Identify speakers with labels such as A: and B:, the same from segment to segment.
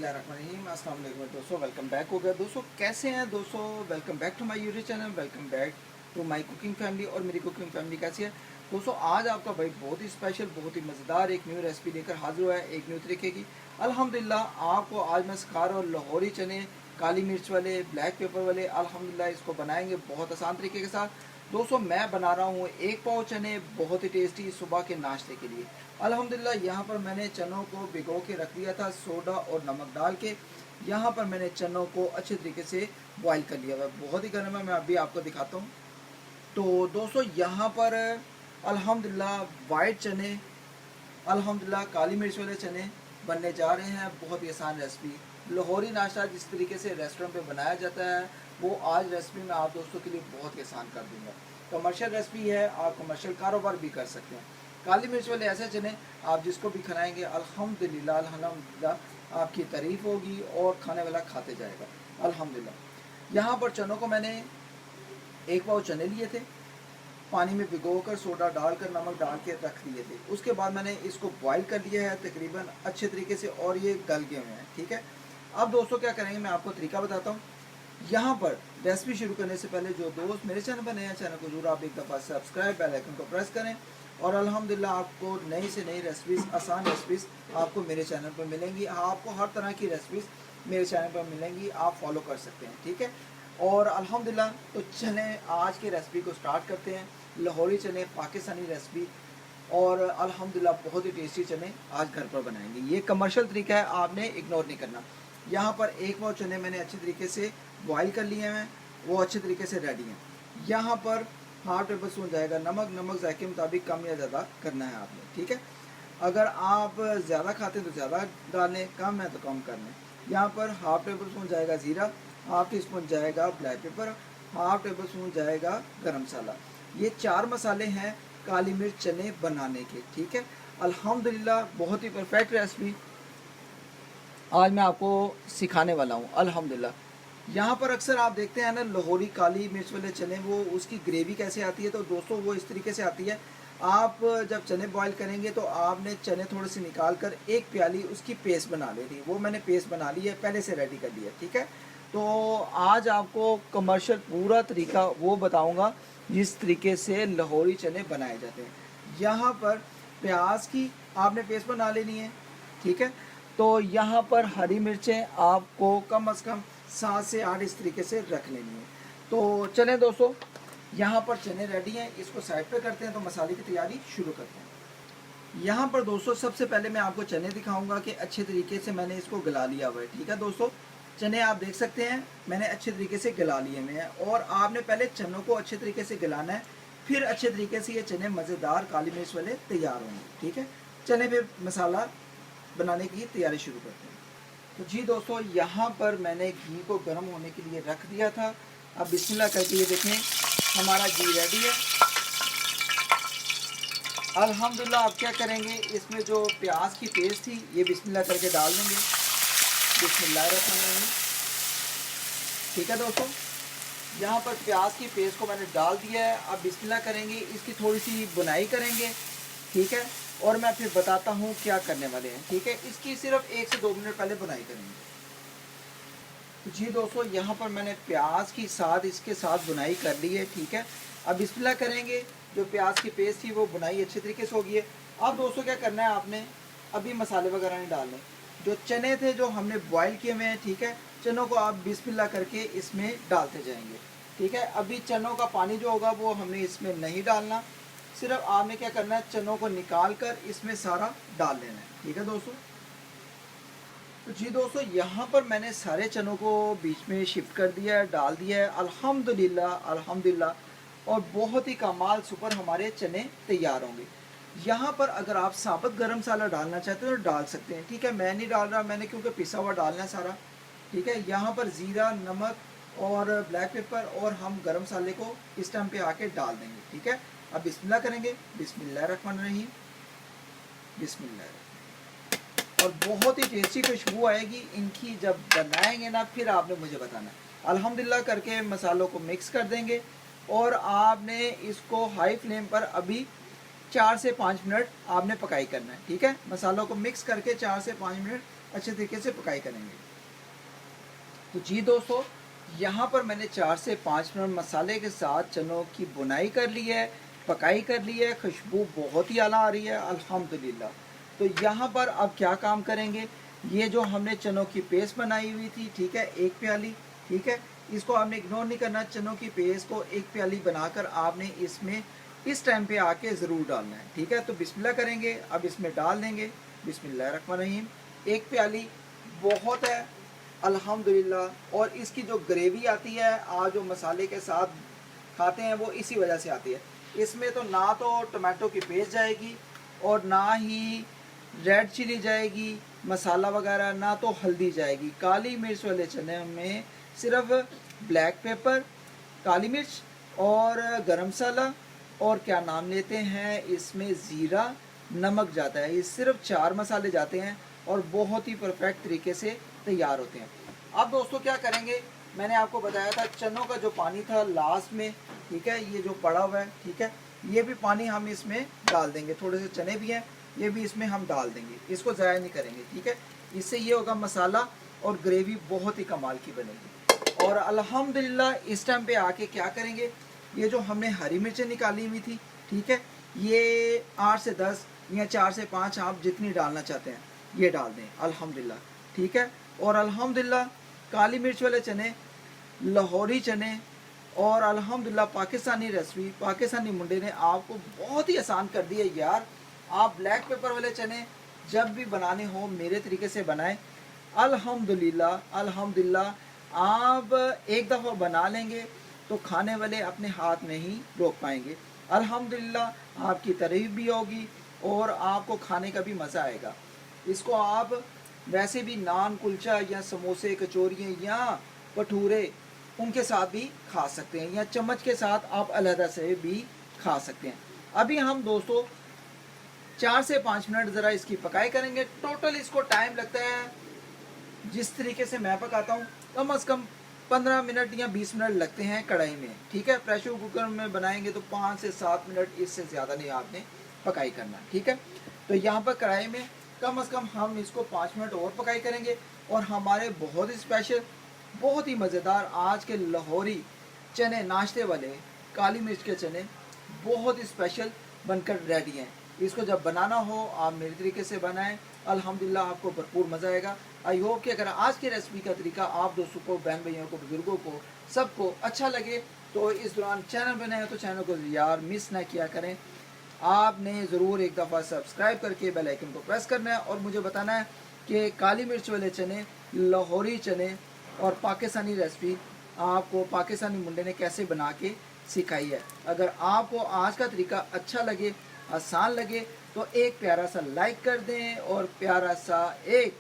A: बिस्मिल्लाहिर्रहमानिर्रहीम। अस्सलाम वालेकुम दोस्तों, वेलकम बैक हो गया। दोस्तों कैसे हैं दोस्तों, welcome back to my YouTube channel, welcome back to my cooking family. और मेरी कुकिंग फैमिली कैसी है दोस्तों? आज आपका भाई बहुत ही स्पेशल, बहुत ही मज़ेदार एक न्यू रेसिपी लेकर हाजिर हुआ है, एक न्यू तरीके की। अल्हम्दुलिल्लाह आपको आज मैं सिखा रहा हूँ लाहौरी चने, काली मिर्च वाले, ब्लैक पेपर वाले। अल्हम्दुलिल्लाह इसको बनाएंगे बहुत आसान तरीके के साथ। दोस्तों मैं बना रहा हूँ 1 पाव चने, बहुत ही टेस्टी सुबह के नाश्ते के लिए। अल्हम्दुलिल्लाह यहाँ पर मैंने चनों को भिगो के रख दिया था सोडा और नमक डाल के। यहाँ पर मैंने चनों को अच्छे तरीके से बॉईल कर लिया हुआ है, बहुत ही गर्म है, मैं अभी आपको दिखाता हूँ। तो दोस्तों यहाँ पर अल्हम्दुलिल्लाह वाइट चने, अल्हम्दुलिल्लाह काली मिर्च वाले चने बनने जा रहे हैं। बहुत ही आसान रेसिपी, लाहौरी नाश्ता जिस तरीके से रेस्टोरेंट पे बनाया जाता है वो आज रेसिपी मैं आप दोस्तों के लिए बहुत ही आसान कर दूंगा। कमर्शियल रेसिपी है, आप कमर्शियल कारोबार भी कर सकते हैं। काली मिर्च वाले ऐसे चने आप जिसको भी खिलाएंगे अल्हम्दुलिल्लाह अल्हम्दुलिल्लाह आपकी तारीफ़ होगी और खाने वाला खाते जाएगा अल्हम्दुलिल्लाह। यहाँ पर चनों को मैंने 1 पाव चने लिए थे, पानी में भिगोकर सोडा डालकर नमक डाल के रख दिए थे। उसके बाद मैंने इसको बॉईल कर लिया है तकरीबन अच्छे तरीके से और ये गल गए हुए हैं, ठीक है। अब दोस्तों क्या करेंगे, मैं आपको तरीका बताता हूँ। यहाँ पर रेसिपी शुरू करने से पहले जो दोस्त मेरे चैनल पर नए हैं, चैनल को जरूर आप एक दफ़ा सब्सक्राइब, बेल आइकन को प्रेस करें। और अल्हम्दुलिल्लाह आपको नई से नई रेसिपीज़, आसान रेसिपीज़ आपको मेरे चैनल पर मिलेंगी। आपको हर तरह की रेसिपीज़ मेरे चैनल पर मिलेंगी, आप फॉलो कर सकते हैं, ठीक है। और अल्हम्दुलिल्लाह तो चले आज की रेसिपी को स्टार्ट करते हैं। लाहौरी चने, पाकिस्तानी रेसिपी, और अल्हम्दुलिल्लाह बहुत ही टेस्टी चने आज घर पर बनाएंगे। ये कमर्शियल तरीका है, आपने इग्नोर नहीं करना। यहाँ पर 1 पाव चने मैंने अच्छी तरीके से बॉईल कर लिए हैं, वो अच्छे तरीके से रेडी हैं। यहाँ पर हाफ टेबल स्पून जाएगा नमक, नमक जायके मुताबिक कम या ज़्यादा करना है आपने, ठीक है। अगर आप ज़्यादा खाते हैं तो ज़्यादा डालें, कम है तो कम कर लें। यहाँ पर हाफ टेबल स्पून जाएगा ज़ीरा, हाफ टी स्पून जाएगा black pepper, half table spoon जाएगा गरम मसाला। ये 4 मसाले हैं काली मिर्च चने बनाने के, ठीक है। अल्हम्दुलिल्लाह बहुत ही परफेक्ट रेसिपी आज मैं आपको सिखाने वाला हूँ अल्हम्दुलिल्लाह। यहाँ पर अक्सर आप देखते हैं ना लाहौरी काली मिर्च वाले चने, वो उसकी ग्रेवी कैसे आती है, तो दोस्तों वो इस तरीके से आती है। आप जब चने बॉईल करेंगे तो आपने चने थोड़े से निकाल कर 1 प्याली उसकी पेस्ट बना लेनी है। वो मैंने पेस्ट बना ली है, पहले से रेडी कर लिया, ठीक है। तो आज आपको कमर्शियल पूरा तरीका वो बताऊँगा जिस तरीके से लाहौरी चने बनाए जाते हैं। यहाँ पर प्याज की आपने पेस्ट बना लेनी है, ठीक है। तो यहाँ पर हरी मिर्चें आपको कम से कम 7 से 8 इस तरीके से रख लेनी है। तो चलें दोस्तों, यहाँ पर चने रेडी हैं, इसको साइड पे करते हैं, तो मसाले की तैयारी शुरू करते हैं। यहाँ पर दोस्तों सबसे पहले मैं आपको चने दिखाऊंगा कि अच्छे तरीके से मैंने इसको गला लिया हुआ है, ठीक है दोस्तों। चने आप देख सकते हैं मैंने अच्छे तरीके से गला लिए हुए हैं, और आपने पहले चनों को अच्छे तरीके से गलाना है, फिर अच्छे तरीके से ये चने मज़ेदार काली मिर्च वाले तैयार होंगे, ठीक है। चने पे मसाला बनाने की तैयारी शुरू करते हैं। तो जी दोस्तों यहाँ पर मैंने घी को गर्म होने के लिए रख दिया था। अब बिस्मिल्लाह करके ये देखें हमारा घी रेडी है अल्हम्दुलिल्लाह। अब क्या करेंगे, इसमें जो प्याज की पेस्ट थी ये बिस्मिल्लाह करके डाल देंगे, बिस्मिल्लाहिर्रहमानिर्रहीम, ठीक है दोस्तों। यहाँ पर प्याज की पेस्ट को मैंने डाल दिया है। अब बिस्मिल्लाह करेंगे, इसकी थोड़ी सी बुनाई करेंगे, ठीक है। और मैं फिर बताता हूँ क्या करने वाले हैं, ठीक है। इसकी सिर्फ 1 से 2 मिनट पहले बुनाई करेंगे। तो जी दोस्तों यहाँ पर मैंने प्याज की साथ इसके साथ बुनाई कर ली है, ठीक है। अब बिस्मिल्लाह करेंगे, जो प्याज की पेस्ट थी वो बुनाई अच्छे तरीके से हो गई है। अब दोस्तों क्या करना है, आपने अभी मसाले वगैरह नहीं डालने। जो चने थे जो हमने बॉईल किए हुए हैं, ठीक है, चनों को आप बिस्मिल्लाह करके इसमें डालते जाएंगे, ठीक है। अभी चनों का पानी जो होगा वो हमने इसमें नहीं डालना, सिर्फ आपने क्या करना है चनों को निकाल कर इसमें सारा डाल लेना है, ठीक है दोस्तों। तो जी दोस्तों यहाँ पर मैंने सारे चनों को बीच में शिफ्ट कर दिया है, डाल दिया है अल्हम्दुलिल्लाह अल्हम्दुलिल्लाह। और बहुत ही कमाल सुपर हमारे चने तैयार होंगे। यहाँ पर अगर आप साबुत गरम मसाला डालना चाहते हो तो डाल सकते हैं, ठीक है। मैं नहीं डाल रहा, मैंने क्योंकि पिसा हुआ डालना है सारा, ठीक है। यहाँ पर ज़ीरा, नमक और ब्लैक पेपर और हम गरम मसाले को इस टाइम पे आके डाल देंगे, ठीक है। अब बिस्मिल्लाह करेंगे, बिस्मिल्लाहिर्रहमानिर्रहीम, बिस्मिल्लाह। और बहुत ही टेस्टी खुशबू आएगी इनकी जब बनाएंगे ना, फिर आपने मुझे बताना। अल्हम्दुलिल्लाह करके मसालों को मिक्स कर देंगे, और आपने इसको हाई फ्लेम पर अभी 4 से 5 मिनट आपने पकाई करना है, ठीक है। मसालों को मिक्स करके 4 से 5 मिनट अच्छे तरीके से पकाई करेंगे। तो जी दोस्तों, यहाँ पर मैंने 4 से 5 मिनट मसाले के साथ चनों की बुनाई कर ली है, पकाई कर ली है। खुशबू बहुत ही आला आ रही है अल्हम्दुलिल्लाह। तो यहाँ पर अब क्या काम करेंगे, ये जो हमने चनों की पेस्ट बनाई हुई थी, ठीक है, 1 प्याली, ठीक है, इसको आपने इग्नोर नहीं करना। चनों की पेस्ट को 1 प्याली बनाकर आपने इसमें इस टाइम पे आके ज़रूर डालना है, ठीक है। तो बिस्मिल्लाह करेंगे, अब इसमें डाल देंगे। बिस्मिल्लाहिर्रहमानिर्रहीम। 1 प्याली बहुत है अल्हम्दुलिल्लाह। और इसकी जो ग्रेवी आती है आज जो मसाले के साथ खाते हैं वो इसी वजह से आती है। इसमें तो ना तो टमाटो की पेस्ट जाएगी और ना ही रेड चिली जाएगी मसाला वगैरह, ना तो हल्दी जाएगी। काली मिर्च वाले चने में सिर्फ ब्लैक पेपर, काली मिर्च और गरम मसाला और क्या नाम लेते हैं इसमें ज़ीरा, नमक जाता है। ये सिर्फ 4 मसाले जाते हैं और बहुत ही परफेक्ट तरीके से तैयार होते हैं। अब दोस्तों क्या करेंगे, मैंने आपको बताया था चनों का जो पानी था लास्ट में, ठीक है, ये जो पड़ा हुआ है, ठीक है, ये भी पानी हम इसमें डाल देंगे। थोड़े से चने भी हैं, ये भी इसमें हम डाल देंगे, इसको ज़ाया नहीं करेंगे, ठीक है। इससे ये होगा मसाला और ग्रेवी बहुत ही कमाल की बनेगी। और अल्हम्दुलिल्लाह इस टाइम पे आके क्या करेंगे, ये जो हमने हरी मिर्चें निकाली हुई थी, ठीक है, ये 8 से 10 या 4 से 5 आप जितनी डालना चाहते हैं ये डाल दें अल्हम्दुलिल्लाह, ठीक है। और अल्हम्दुलिल्लाह काली मिर्च वाले चने, लाहौरी चने और अल्हम्दुलिल्लाह पाकिस्तानी रेसिपी, पाकिस्तानी मुंडे ने आपको बहुत ही आसान कर दी है यार। आप ब्लैक पेपर वाले चने जब भी बनाने हो मेरे तरीके से बनाएं अल्हम्दुलिल्लाह। अल्हम्दुलिल्लाह आप एक दफ़ा बना लेंगे तो खाने वाले अपने हाथ में ही रोक पाएंगे। अल्हम्दुलिल्लाह आपकी तारीफ भी होगी और आपको खाने का भी मज़ा आएगा। इसको आप वैसे भी नान, कुलचा या समोसे, कचौरियाँ या भटूरे उनके साथ भी खा सकते हैं या चम्मच के साथ आप अलहदा से भी खा सकते हैं। अभी हम दोस्तों 4 से 5 मिनट ज़रा इसकी पकाई करेंगे। टोटल इसको टाइम लगता है, जिस तरीके से मैं पकाता हूँ, कम से कम 15 मिनट या 20 मिनट लगते हैं कढ़ाई में, ठीक है। प्रेशर कुकर में बनाएंगे तो 5 से 7 मिनट, इससे ज़्यादा नहीं आपने पकाई करना, ठीक है। तो यहाँ पर कढ़ाई में कम से कम हम इसको 5 मिनट और पकाई करेंगे और हमारे बहुत ही स्पेशल, बहुत ही मज़ेदार आज के लाहौरी चने नाश्ते वाले काली मिर्च के चने बहुत ही स्पेशल बनकर रेडी हैं। इसको जब बनाना हो आप मेरे तरीके से बनाएं, अल्हम्दुलिल्लाह आपको भरपूर मज़ा आएगा। आई होप कि अगर आज की रेसिपी का तरीका आप दोस्तों को, बहन भाइयों को, बुजुर्गों को, सबको अच्छा लगे तो इस दौरान चैनल बनाए तो चैनल को यार मिस ना किया करें। आपने ज़रूर एक दफ़ा सब्सक्राइब करके बेल आइकन को प्रेस करना है और मुझे बताना है कि काली मिर्च वाले चने, लाहौरी चने और पाकिस्तानी रेसिपी आपको पाकिस्तानी मुंडे ने कैसे बना के सिखाई है। अगर आपको आज का तरीका अच्छा लगे, आसान लगे तो एक प्यारा सा लाइक कर दें और प्यारा सा एक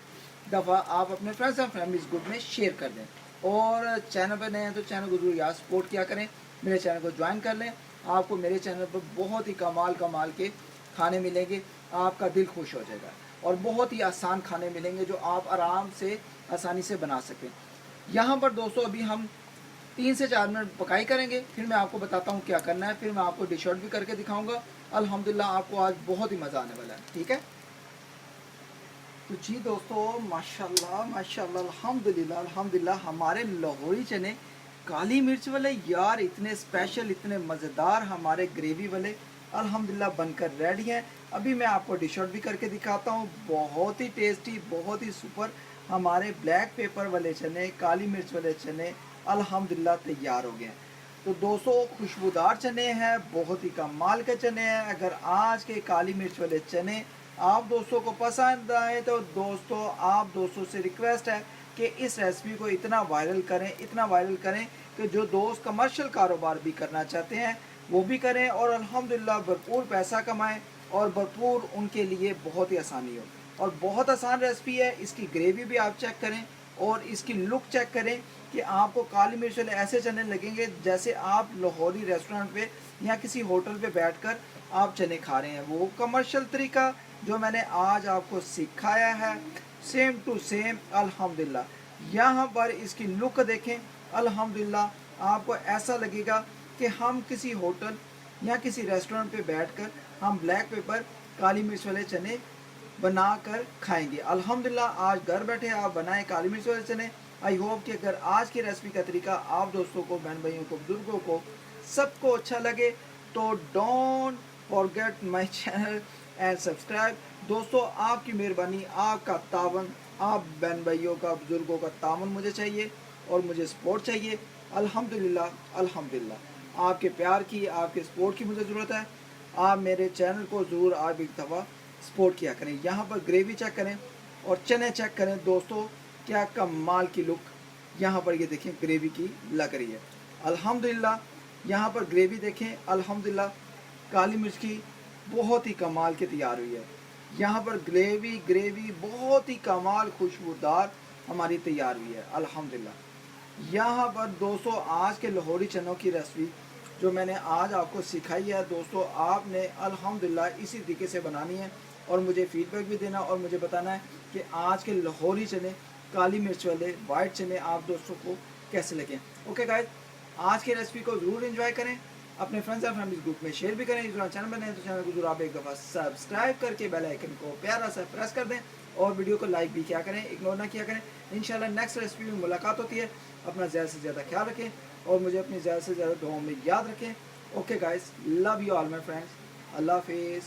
A: दफ़ा आप अपने फ्रेंड्स एंड फैमिलीज ग्रुप में शेयर कर दें। और चैनल पर नए हैं तो चैनल को जरूर यार सपोर्ट किया करें, मेरे चैनल को ज्वाइन कर लें। आपको मेरे चैनल पर बहुत ही कमाल के खाने मिलेंगे, आपका दिल खुश हो जाएगा और बहुत ही आसान खाने मिलेंगे जो आप आराम से आसानी से बना सकें। यहाँ पर दोस्तों अभी हम 3 से 4 मिनट पकाई करेंगे, फिर मैं आपको बताता हूँ क्या करना है, फिर मैं आपको डिश आउट भी करके दिखाऊंगा। अल्हम्दुलिल्लाह आपको आज बहुत ही मज़ा आने वाला है, ठीक है। तो जी दोस्तों माशाल्लाह माशाल्लाह अल्हम्दुलिल्लाह अल्हम्दुलिल्लाह हमारे लाहौरी चने काली मिर्च वाले यार इतने स्पेशल, इतने मज़ेदार हमारे ग्रेवी वाले अल्हम्दुलिल्लाह बनकर रेडी हैं। अभी मैं आपको डिश आउट भी करके दिखाता हूँ। बहुत ही टेस्टी, बहुत ही सुपर हमारे ब्लैक पेपर वाले चने, काली मिर्च वाले चने अल्हम्दुलिल्लाह तैयार हो गए हैं। तो दोस्तों खुशबूदार चने हैं, बहुत ही कमाल के चने हैं। अगर आज के काली मिर्च वाले चने आप दोस्तों को पसंद आए तो दोस्तों आप दोस्तों से रिक्वेस्ट है कि इस रेसिपी को इतना वायरल करें, इतना वायरल करें कि जो दोस्त कमर्शियल कारोबार भी करना चाहते हैं वो भी करें और अल्हम्दुलिल्लाह भरपूर पैसा कमाएं और भरपूर उनके लिए बहुत ही आसानी हो। और बहुत आसान रेसिपी है। इसकी ग्रेवी भी आप चेक करें और इसकी लुक चेक करें कि आपको काली मिर्च वाले ऐसे चने लगेंगे जैसे आप लाहौरी रेस्टोरेंट पे या किसी होटल पे बैठकर आप चने खा रहे हैं। वो कमर्शियल तरीका जो मैंने आज आपको सिखाया है सेम टू सेम अल्हम्दुलिल्लाह। यहाँ पर इसकी लुक देखें, अल्हम्दुलिल्लाह आपको ऐसा लगेगा कि हम किसी होटल या किसी रेस्टोरेंट पे बैठकर हम ब्लैक पेपर काली मिर्च वाले चने बनाकर खाएंगे। अल्हम्दुलिल्लाह आज घर बैठे आप बनाएं काली मिर्च वाले चने। आई होप कि अगर आज की रेसिपी का तरीका आप दोस्तों को, बहन भाइयों को, बुजुर्गों को, सबको अच्छा लगे तो don't forget my channel and subscribe. दोस्तों आपकी मेहरबानी, आपका तावन, आप बहन भाइयों का, बुजुर्गों का तावन मुझे चाहिए और मुझे सपोर्ट चाहिए। अल्हम्दुलिल्लाह अल्हम्दुलिल्लाह आपके प्यार की, आपके सपोर्ट की मुझे ज़रूरत है। आप मेरे चैनल को ज़रूर आप एक दफ़ा सपोर्ट किया करें। यहाँ पर ग्रेवी चेक करें और चने चेक करें दोस्तों, क्या कमाल की लुक यहाँ पर ये देखें ग्रेवी की लग रही है। अल्हम्दुलिल्लाह यहाँ पर ग्रेवी देखें, अल्हम्दुलिल्लाह काली मिर्च की बहुत ही कमाल की तैयार हुई है। यहाँ पर ग्रेवी ग्रेवी बहुत ही कमाल खुशबूदार हमारी तैयार हुई है अल्हम्दुलिल्लाह। यहाँ पर दोस्तों आज के लाहौरी चनों की रेसिपी जो मैंने आज आपको सिखाई है दोस्तों, आपने अल्हम्दुलिल्लाह इसी तरीके से बनानी है और मुझे फीडबैक भी देना और मुझे बताना है कि आज के लाहौरी चने, काली मिर्च वाले वाइट चने आप दोस्तों को कैसे लगे। ओके गाइस, आज की रेसिपी को ज़रूर एंजॉय करें, अपने फ्रेंड्स एंड फैमिली ग्रुप में शेयर भी करें। इस चैनल बने तो चैनल को जरूर आप एक दफ़ा सब्सक्राइब करके बेल आइकन को प्यारा सा प्रेस कर दें और वीडियो को लाइक भी किया करें, इग्नोर ना किया करें। इंशाल्लाह नेक्स्ट रेसिपी में मुलाकात होती है। अपना ज़्यादा से ज़्यादा ख्याल रखें और मुझे अपनी ज़्यादा से ज़्यादा दुआओं में याद रखें। Okay guys, love you all my friends, अल्लाह हाफिज़।